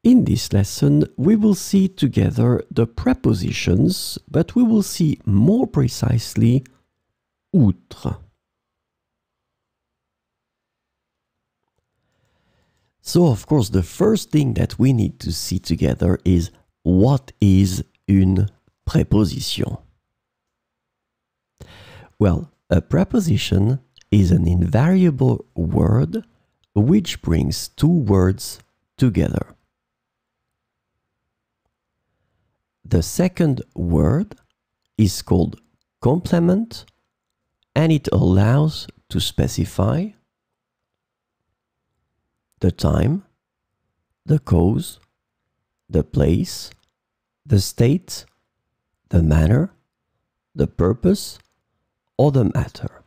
In this lesson, we will see together the prepositions, but we will see more precisely outre. So, of course, the first thing that we need to see together is what is une préposition? Well, a preposition is an invariable word which brings two words together. The second word is called complement, and it allows to specify the time, the cause, the place, the state, the manner, the purpose, or the matter.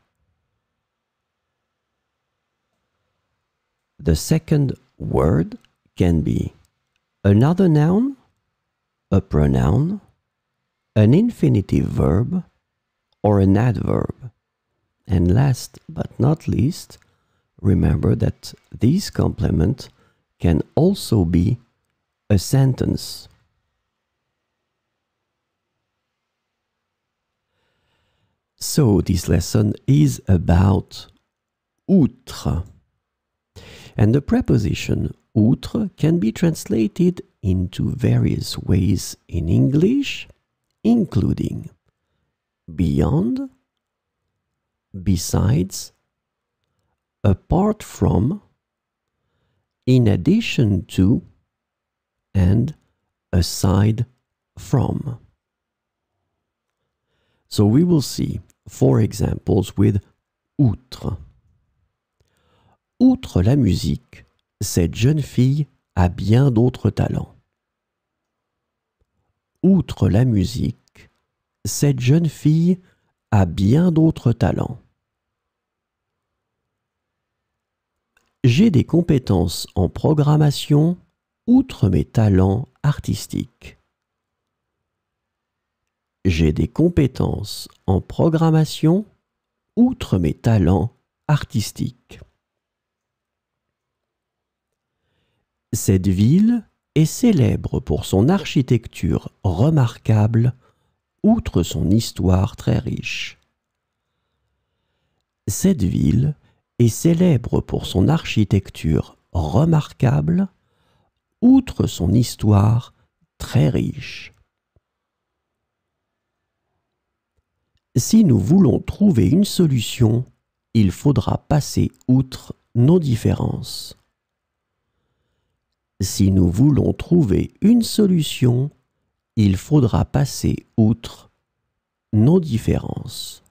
The second word can be another noun, a pronoun, an infinitive verb, or an adverb. And last but not least, remember that this complement can also be a sentence. So this lesson is about outre. And the preposition outre can be translated into various ways in English, including beyond, besides, apart from, in addition to, and aside from. So we will see 4 examples with outre. Outre la musique, cette jeune fille a bien d'autres talents. Outre la musique, cette jeune fille a bien d'autres talents. J'ai des compétences en programmation outre mes talents artistiques. J'ai des compétences en programmation outre mes talents artistiques. Cette ville est célèbre pour son architecture remarquable, outre son histoire très riche. Cette ville est célèbre pour son architecture remarquable, outre son histoire très riche. Si nous voulons trouver une solution, il faudra passer outre nos différences. Si nous voulons trouver une solution, il faudra passer outre nos différences.